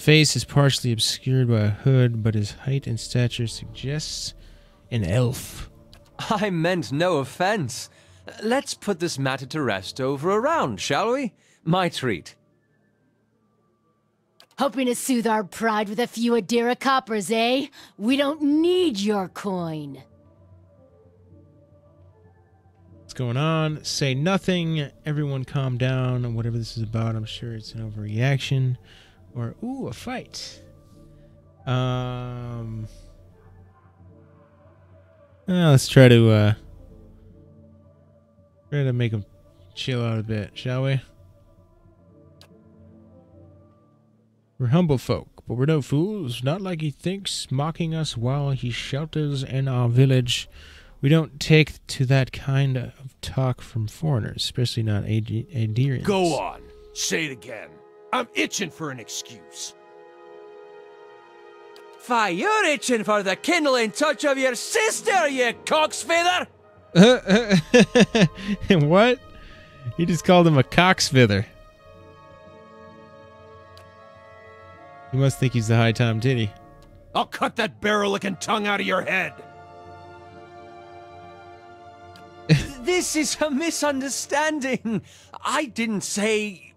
face is partially obscured by a hood, but his height and stature suggests an elf. I meant no offense. Let's put this matter to rest over a round, shall we? My treat. Hoping to soothe our pride with a few Adira coppers, eh? We don't need your coin. What's going on? Say nothing. Everyone calm down. Whatever this is about, I'm sure it's an overreaction. Or, ooh, a fight. Let's try to make him chill out a bit, shall we? We're humble folk, but we're no fools. Not like he thinks, mocking us while he shelters in our village. We don't take to that kind of talk from foreigners, especially not Adirians. Go on. Say it again. I'm itching for an excuse. Fie, you're itching for the kindling touch of your sister, you cocksfeather! What? He just called him a cocksfeather. You must think he's the high Tom Titty. I'll cut that barrel-licking tongue out of your head. This is a misunderstanding. I didn't say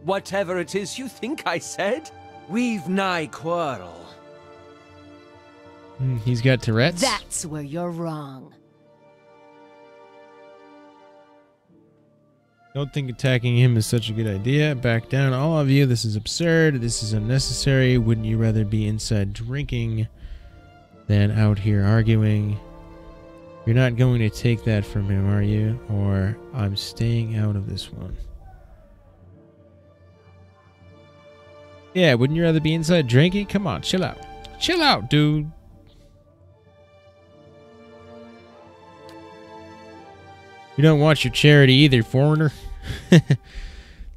whatever it is you think I said. We've nigh quarrel. He's got Tourette's. That's where you're wrong. Don't think attacking him is such a good idea. Back down, all of you. This is absurd. This is unnecessary. Wouldn't you rather be inside drinking than out here arguing? You're not going to take that from him, are you? Or I'm staying out of this one. Yeah, wouldn't you rather be inside drinking? Come on, chill out. Chill out, dude. You don't want your charity either, foreigner.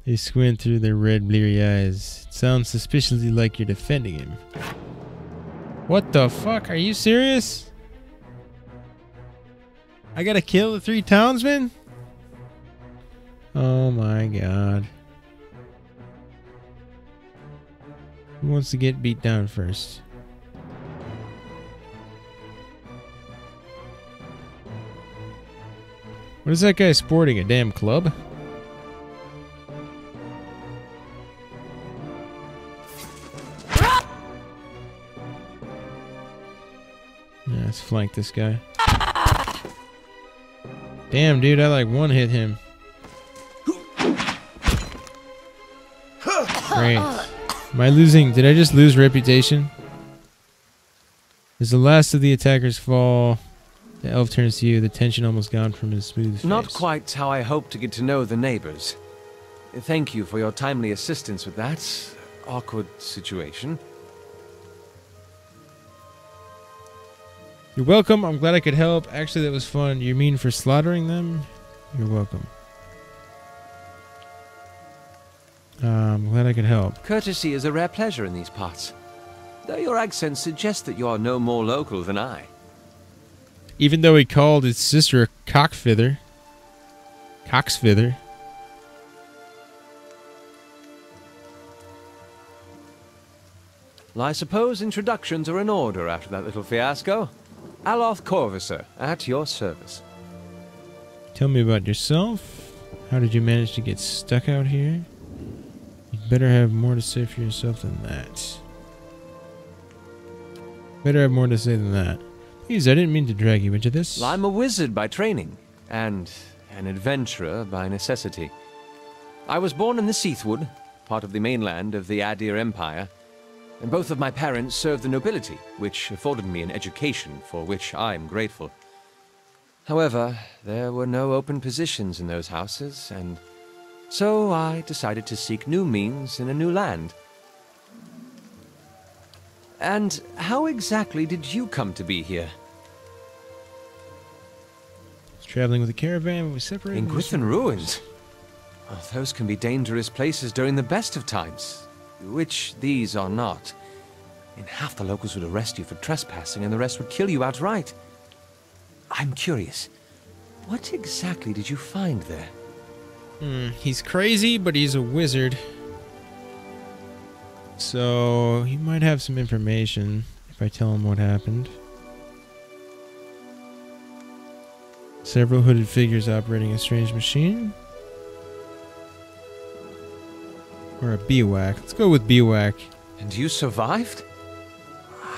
They squint through their red, bleary eyes. It sounds suspiciously like you're defending him. What the fuck? Are you serious? I gotta kill the 3 townsmen? Oh my god. Who wants to get beat down first? What is that guy sporting? A damn club? Yeah, let's flank this guy. Damn, dude, I like one-hit him. Great. Am I losing? Did I just lose reputation? As the last of the attackers fall, the elf turns to you, the tension almost gone from his smooth face. Not quite how I hoped to get to know the neighbors. Thank you for your timely assistance with that awkward situation. You're welcome. I'm glad I could help. Actually, that was fun. You mean for slaughtering them? You're welcome. I'm glad I could help. Courtesy is a rare pleasure in these parts, though your accent suggests that you are no more local than I. Even though he called his sister a cockfeather. Cocksfeather. Well, I suppose introductions are in order after that little fiasco. Aloth Corvisor, at your service. Tell me about yourself. How did you manage to get stuck out here? You'd better have more to say for yourself than that. Better have more to say than that. Please, I didn't mean to drag you into this. Well, I'm a wizard by training, and an adventurer by necessity. I was born in the Seathwood, part of the mainland of the Adir Empire, and both of my parents served the nobility, which afforded me an education for which I'm grateful. However, there were no open positions in those houses, and so I decided to seek new means in a new land. And how exactly did you come to be here? Traveling with a caravan, we separated. In Griffin Ruins? Oh, those can be dangerous places during the best of times, which these are not. In half the locals would arrest you for trespassing and the rest would kill you outright. I'm curious, what exactly did you find there? He's crazy, but he's a wizard. So he might have some information if I tell him what happened. Several hooded figures operating a strange machine. Or a bivouac. Let's go with bivouac. And you survived?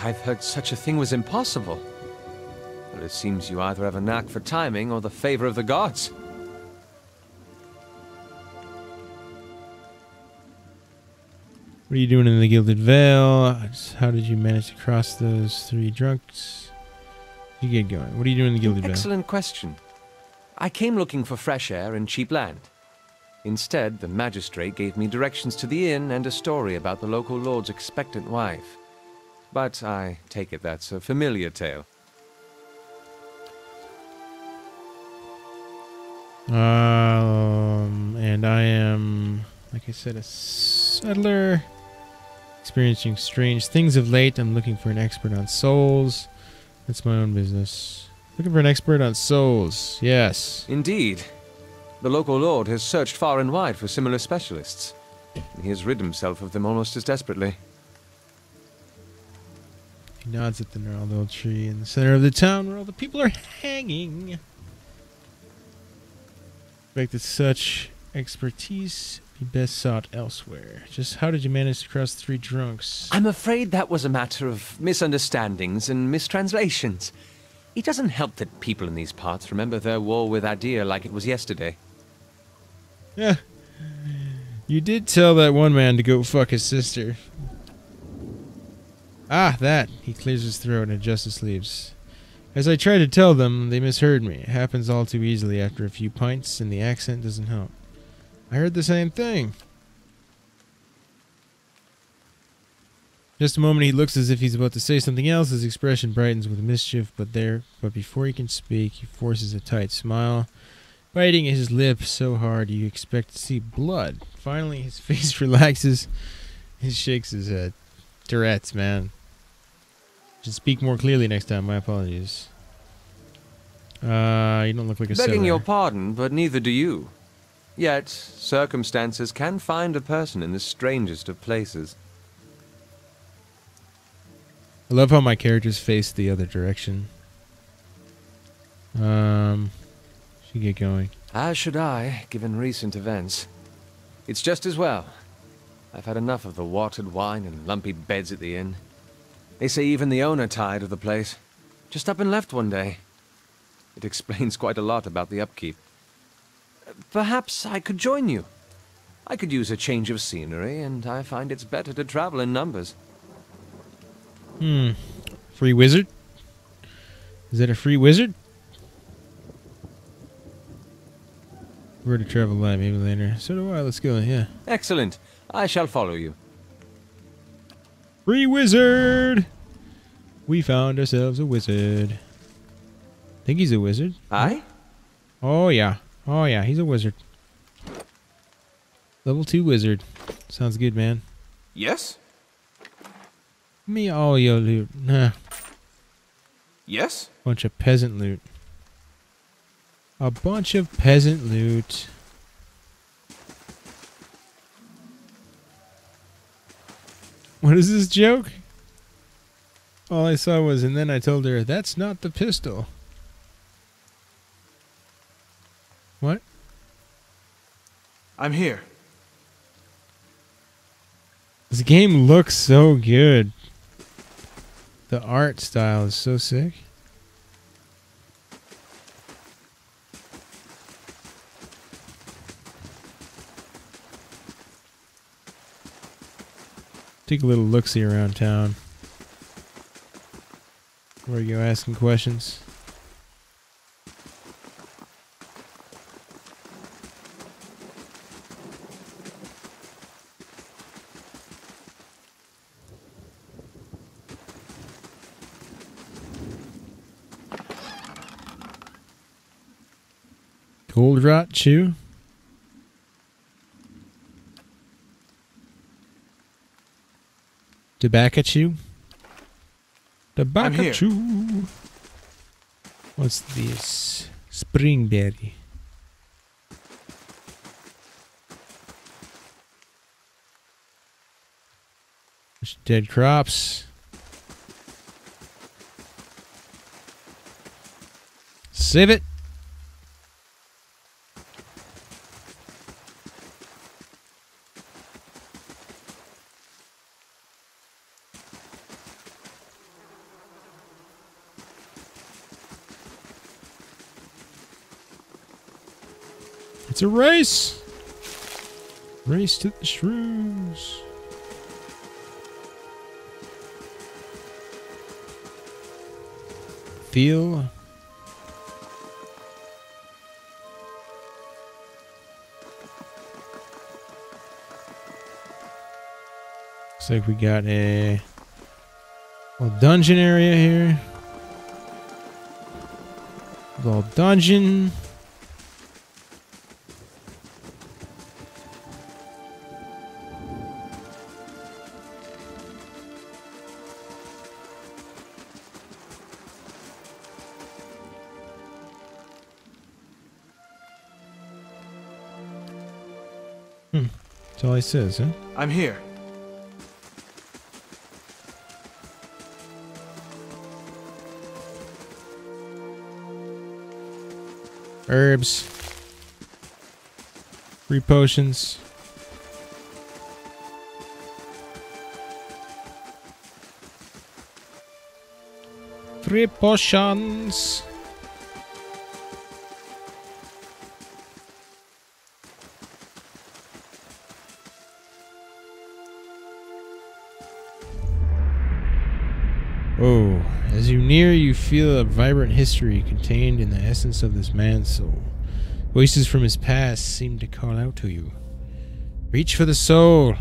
I've heard such a thing was impossible. But it seems you either have a knack for timing or the favor of the gods. What are you doing in the Gilded Vale? How did you manage to cross those 3 drunks? You get going. What are you doing in the Gilded Vale? Excellent question. I came looking for fresh air and cheap land. Instead, the magistrate gave me directions to the inn and a story about the local lord's expectant wife. But I take it that's a familiar tale. And I am, like I said, a settler. Experiencing strange things of late. I'm looking for an expert on souls. That's my own business. Looking for an expert on souls. Yes. Indeed. The local lord has searched far and wide for similar specialists. He has rid himself of them almost as desperately. He nods at the gnarled old tree in the center of the town where all the people are hanging. Expect that such expertise be best sought elsewhere. Just how did you manage to cross 3 drunks? I'm afraid that was a matter of misunderstandings and mistranslations. It doesn't help that people in these parts remember their war with Adir like it was yesterday. Yeah. You did tell that one man to go fuck his sister. Ah, that. He clears his throat and adjusts his sleeves. As I tried to tell them, they misheard me. It happens all too easily after a few pints, and the accent doesn't help. I heard the same thing. Just a moment, he looks as if he's about to say something else. His expression brightens with mischief, but before he can speak, he forces a tight smile, biting his lip so hard you expect to see blood. Finally, his face relaxes. He shakes his head. Tourette's, man. Should speak more clearly next time. My apologies. You don't look like a Begging settler. your pardon, but neither do you. Yet, circumstances can find a person in the strangest of places. I love how my characters face the other direction. Should get going. As should I, given recent events. It's just as well. I've had enough of the watered wine and lumpy beds at the inn. They say even the owner tired of the place. Just up and left one day. It explains quite a lot about the upkeep. Perhaps I could join you. I could use a change of scenery, and I find it's better to travel in numbers. Free wizard? Is that a free wizard? We're to travel light, maybe later. So do I. Let's go, yeah. Excellent. I shall follow you. Free wizard! We found ourselves a wizard. Think he's a wizard? Aye? Oh, yeah. Oh, yeah. He's a wizard. Level 2 wizard. Sounds good, man. Yes? Give me all your loot. Nah. Yes? Bunch of peasant loot. A bunch of peasant loot. What is this joke? All I saw was, and then I told her, that's not the pistol. What? I'm here. This game looks so good. The art style is so sick. Take a little look-see around town. Where you go asking questions? Gold rot chew. Tobacco chew. Tobacco chew. What's this? Springberry. Dead crops. Save it. It's a race. Race to the shrooms. Feel. Looks like we got a little dungeon area here. Little dungeon. That's all he says, huh? I'm here. Herbs. Free potions. Free potions. Oh, as you near, you feel a vibrant history contained in the essence of this man's soul. Voices from his past seem to call out to you. Reach for the soul.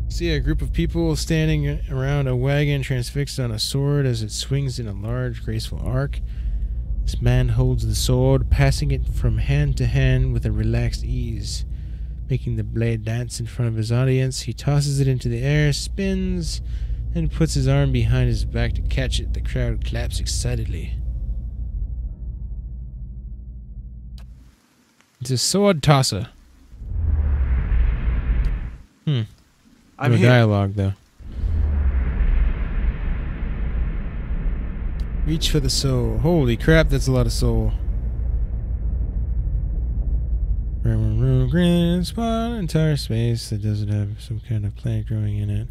See a group of people standing around a wagon transfixed on a sword as it swings in a large, graceful arc. This man holds the sword, passing it from hand to hand with a relaxed ease. Making the blade dance in front of his audience, he tosses it into the air, spins, and puts his arm behind his back to catch it. The crowd claps excitedly. It's a sword tosser. I'm No here. dialogue, though. Reach for the soul. Holy crap, that's a lot of soul. Grand spot, entire space that doesn't have some kind of plant growing in it.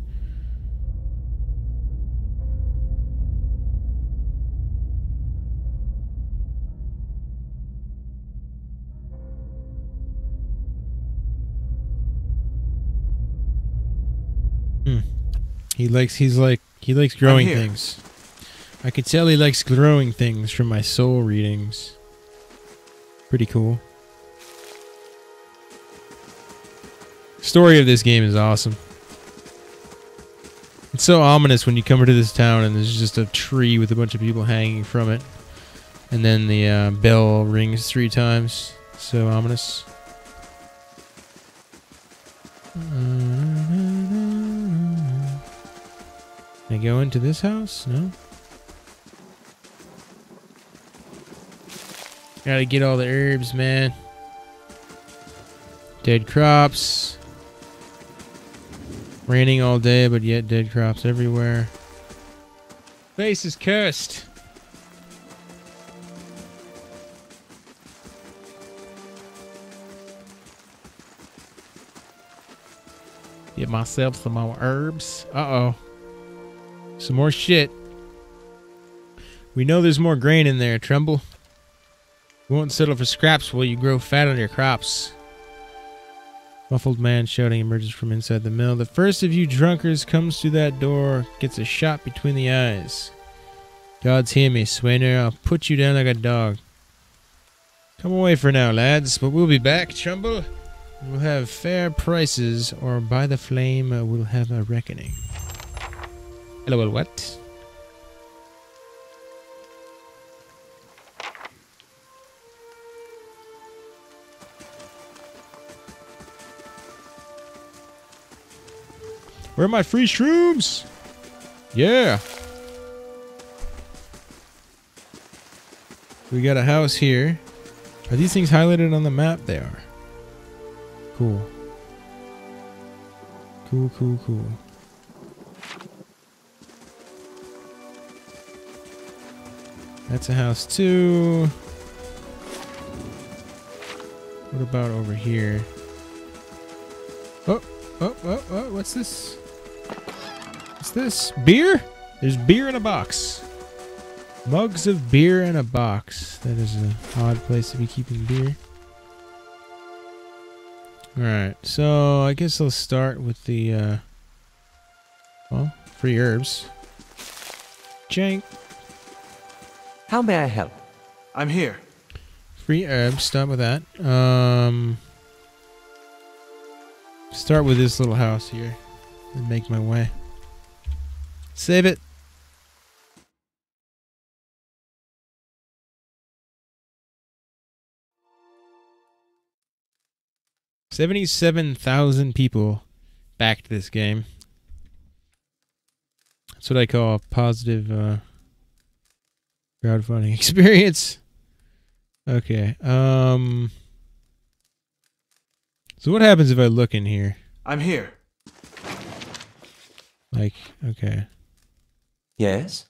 He likes growing here. things. I could tell he likes growing things from my soul readings. Pretty cool. Story of this game is awesome. It's so ominous when you come into this town and there's just a tree with a bunch of people hanging from it. And then the bell rings 3 times. So ominous. Can I go into this house? No? Gotta get all the herbs, man. Dead crops. Raining all day, but yet dead crops everywhere. Place is cursed. Get myself some more herbs. Uh-oh. Some more shit. We know there's more grain in there, Trumbull. We won't settle for scraps while you grow fat on your crops. Muffled man shouting emerges from inside the mill. The first of you drunkards comes through that door, gets a shot between the eyes. Gods hear me, Swainer. I'll put you down like a dog. Come away for now, lads, but we'll be back, Trumbull. We'll have fair prices, or by the flame, we'll have a reckoning. Hello, well, what? Where are my free shrooms? Yeah. We got a house here. Are these things highlighted on the map? They are. Cool. Cool, cool, cool. That's a house too. What about over here? Oh, what's this? What's this? Beer? There's beer in a box. Mugs of beer in a box. That is an odd place to be keeping beer. Alright, so I guess I'll start with the, well, free herbs. Jank. How may I help? I'm here. Free herbs, start with that. Start with this little house here and make my way. Save it. $77,000 people backed this game. That's what I call a positive crowdfunding experience. Okay. So what happens if I look in here? I'm here. Like, okay. Yes?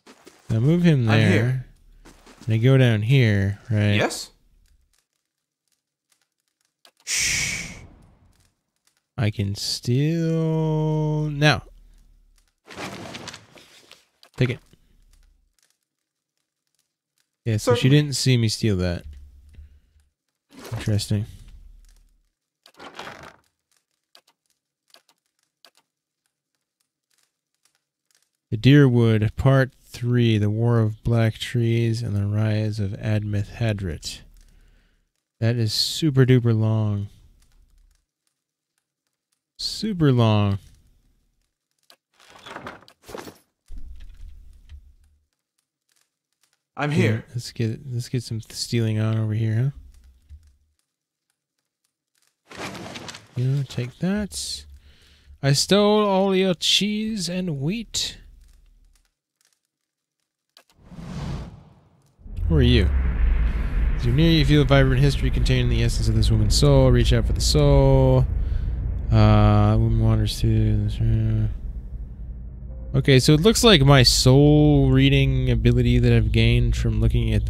I move him there. I'm here. And I go down here, right? Yes? I can steal now. Take it. Yeah, so she Certainly. didn't see me steal that. Interesting. The Deerwood, Part 3, The War of Black Trees and the Rise of Admeth Hadrit. That is super duper long. Super long. I'm here. Yeah, let's get some stealing on over here, huh? You know, take that. I stole all your cheese and wheat. Who are you? As you're near, you feel a vibrant history containing the essence of this woman's soul. Reach out for the soul. Woman wanders through this room. Okay, so it looks like my soul reading ability that I've gained from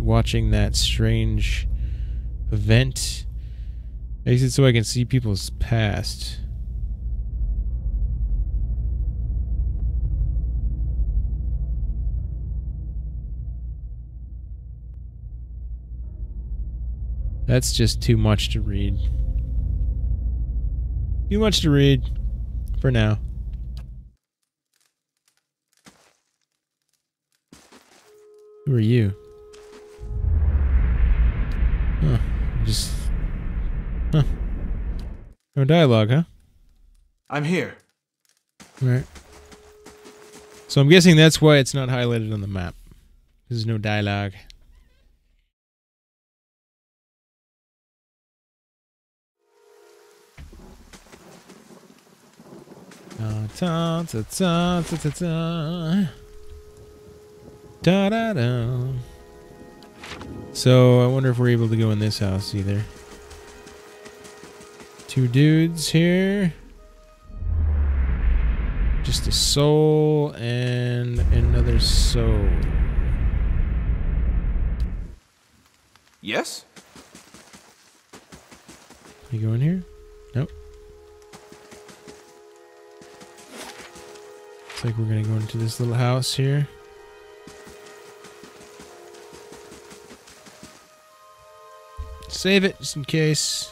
watching that strange event makes it so I can see people's past. That's just too much to read. Too much to read for now. Who are you? Huh. Just... Huh. No dialogue, huh? I'm here. Alright. So I'm guessing that's why it's not highlighted on the map. There's no dialogue. Ta ta ta ta ta ta. Da da da. So I wonder if we're able to go in this house either. Two dudes here. Just a soul and another soul. Yes? Can you go in here? Nope. Looks like we're gonna go into this little house here. Save it just in case.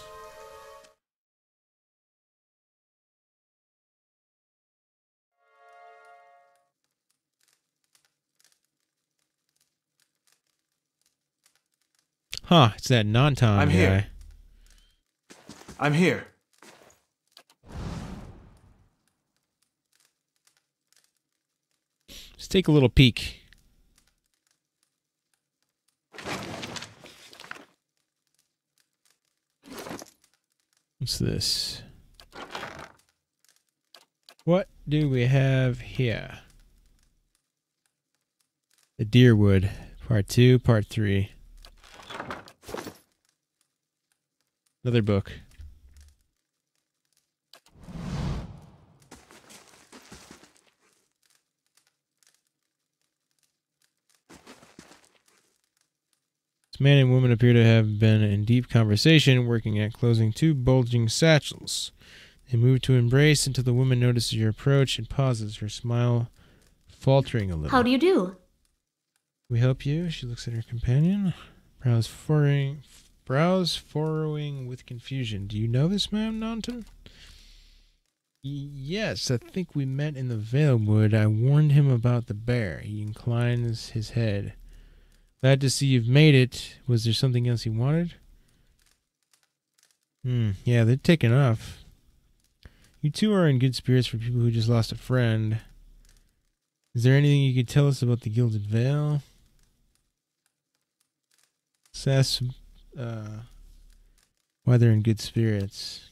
Huh, it's that non-Tom guy. I'm here. I'm here. Let's take a little peek. What's this? What do we have here? The Deerwood, Part 2, Part 3. Another book. The man and woman appear to have been in deep conversation, working at closing two bulging satchels. They move to embrace until the woman notices your approach and pauses, her smile faltering a little. How do you do? We help you? She looks at her companion, brows furrowing with confusion. Do you know this man, Naunton? Yes, I think we met in the Valewood. I warned him about the bear. He inclines his head. Glad to see you've made it. Was there something else you wanted? Yeah, they're taking off. You two are in good spirits for people who just lost a friend. Is there anything you could tell us about the Gilded Veil? Sass, why they're in good spirits.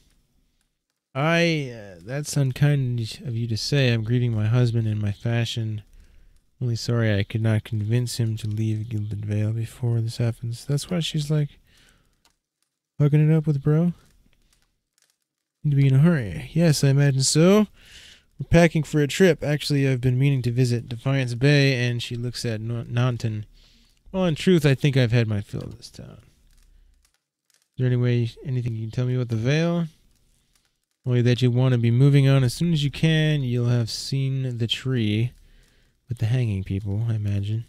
That's unkind of you to say. I'm grieving my husband in my fashion. Only sorry I could not convince him to leave Gilded Vale before this happens. That's why she's like hooking it up with bro. Need to be in a hurry. Yes, I imagine so. We're packing for a trip. Actually, I've been meaning to visit Defiance Bay, and she looks at Naunton. Well, in truth, I think I've had my fill of this town. Is there anything you can tell me about the Vale? Only that you want to be moving on as soon as you can. You'll have seen the tree with the hanging people, I imagine.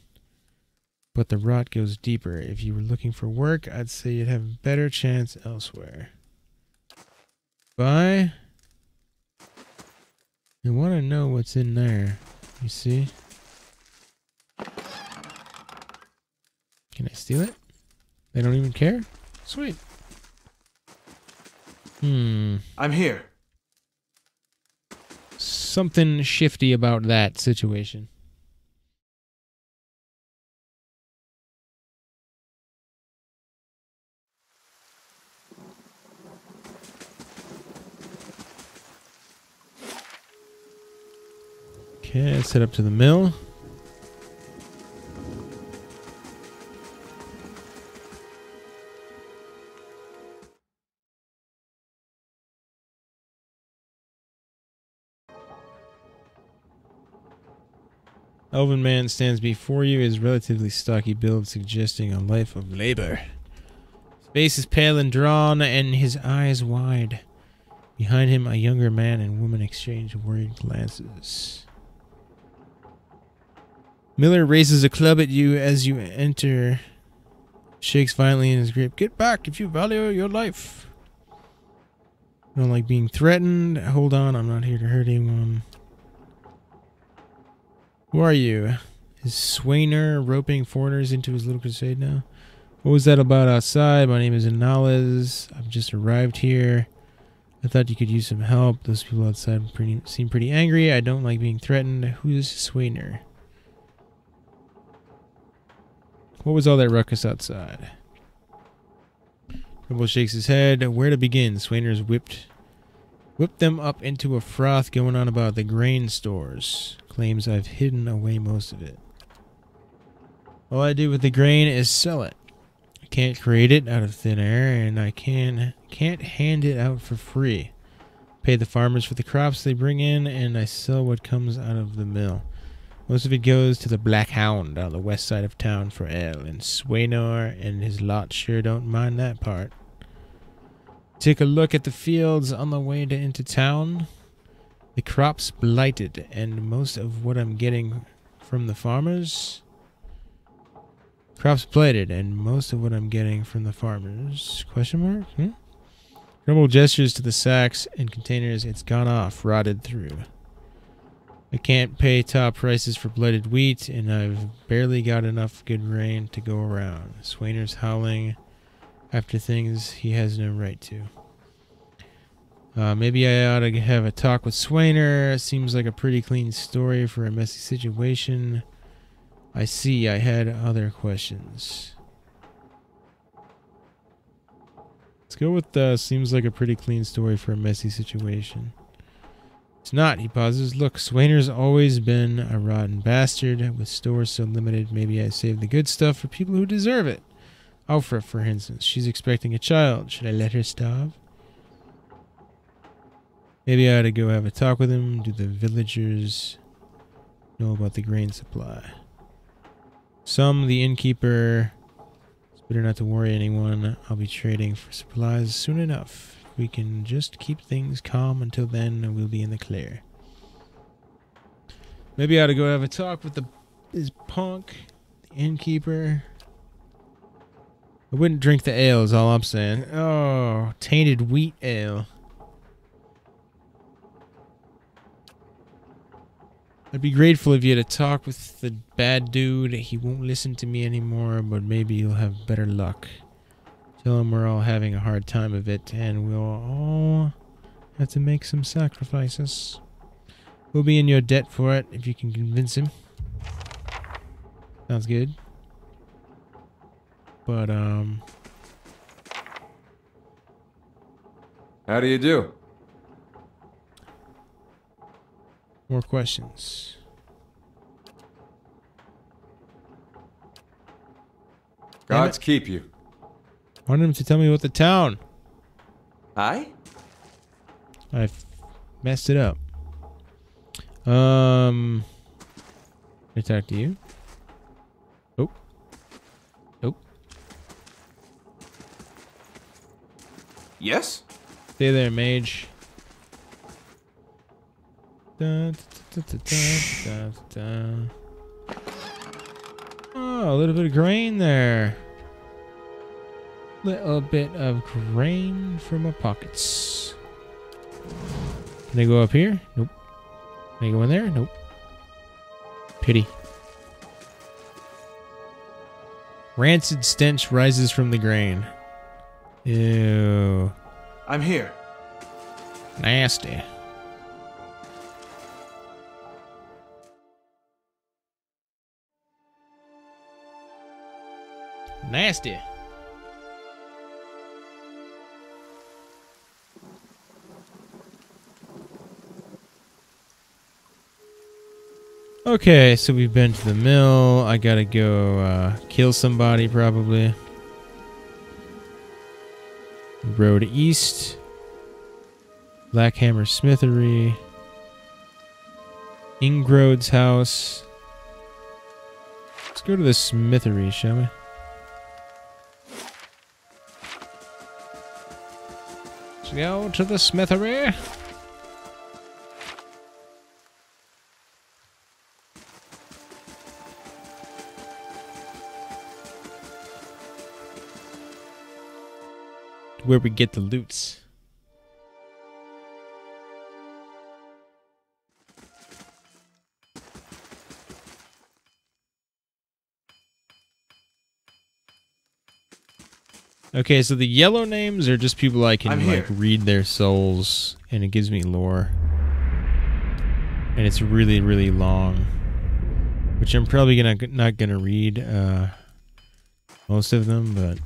But the rot goes deeper. If you were looking for work, I'd say you'd have a better chance elsewhere. Bye. I want to know what's in there. You see? Can I steal it? They don't even care? Sweet. I'm here. Something shifty about that situation. Okay, let's head up to the mill. Elven man stands before you, his relatively stocky build suggesting a life of labor. His face is pale and drawn, and his eyes wide. Behind him, a younger man and woman exchange worried glances. Miller raises a club at you as you enter. Shakes violently in his grip. Get back if you value your life. I don't like being threatened. Hold on, I'm not here to hurt anyone. Who are you? Is Swainer roping foreigners into his little crusade now? What was that about outside? My name is Anales. I've just arrived here. I thought you could use some help. Those people outside seem pretty angry. I don't like being threatened. Who's Swainer? What was all that ruckus outside? Trimble shakes his head. Where to begin? Swainer's whipped them up into a froth going on about the grain stores. Claims I've hidden away most of it. All I do with the grain is sell it. I can't create it out of thin air, and I can't hand it out for free. Pay the farmers for the crops they bring in, and I sell what comes out of the mill. Most of it goes to the Black Hound on the west side of town for ale, and Swainor and his lot sure don't mind that part. Take a look at the fields on the way into town. The crop's blighted, and most of what I'm getting from the farmers... Crops blighted, and most of what I'm getting from the farmers... Question mark? Grumble gestures to the sacks and containers. It's gone off, rotted through. I can't pay top prices for blighted wheat, and I've barely got enough good grain to go around. Swainer's howling after things he has no right to. Maybe I ought to have a talk with Swainer. Seems like a pretty clean story for a messy situation. I see. I had other questions. Let's go with seems like a pretty clean story for a messy situation. It's not, he pauses. Look, Swainer's always been a rotten bastard. With stores so limited, maybe I save the good stuff for people who deserve it. Alfra, for instance. She's expecting a child. Should I let her starve? Maybe I ought to go have a talk with him. Do the villagers know about the grain supply? Some, the innkeeper, Better not to worry anyone. I'll be trading for supplies soon enough. We can just keep things calm until then, and we'll be in the clear. Maybe I ought to go have a talk with this punk, the innkeeper. I wouldn't drink the ale is all I'm saying. Oh, tainted wheat ale. I'd be grateful if you had a talk with the bad dude. He won't listen to me anymore, but maybe you'll have better luck. Tell him we're all having a hard time of it, and we'll all have to make some sacrifices. We'll be in your debt for it if you can convince him. Sounds good. But, How do you do? more questions. Gods keep you. I wanted him to tell me about the town. Aye? I've messed it up. Can I talk to you? Oh. Oh. Yes? Stay there, mage. Da, da, da, da, da, da. Oh, a little bit of grain there. Little bit of grain for my pockets. Can I go up here? Nope. Can I go in there? Nope. Pity. Rancid stench rises from the grain. Ew. I'm here. Nasty. Nasty. Okay, so we've been to the mill. I gotta go kill somebody probably. Road east. Blackhammer Smithery. Ingrod's house. Let's go to the smithery, shall we? Let's go to the smithery. Where we get the loots. Okay, so the yellow names are just people I can like read their souls, and it gives me lore. And it's really, really long, which I'm probably not gonna read most of them, but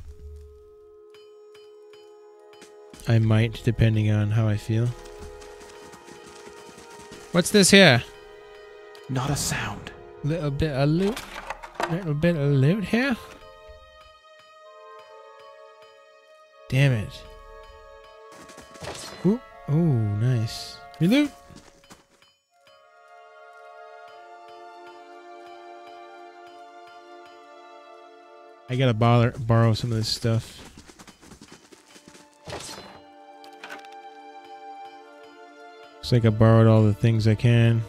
I might, depending on how I feel. What's this here? Not a sound. Little bit of loot. Little bit of loot here. Damn it. Ooh. Oh, nice. Reloot. I gotta borrow some of this stuff. Looks like I borrowed all the things I can.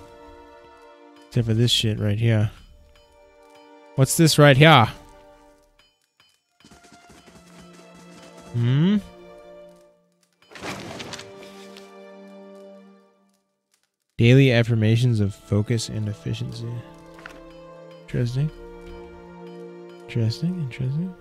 Except for this shit right here. What's this right here? Hmm? Daily affirmations of focus and efficiency. Interesting. Interesting, interesting.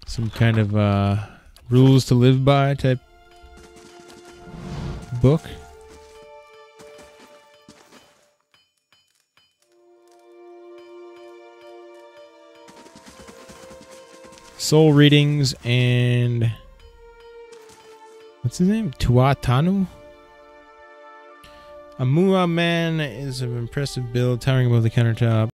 Some kind of rules to live by type book. Soul readings and what's his name? Tuatanu? A Mua man is an impressive build, towering above the countertop.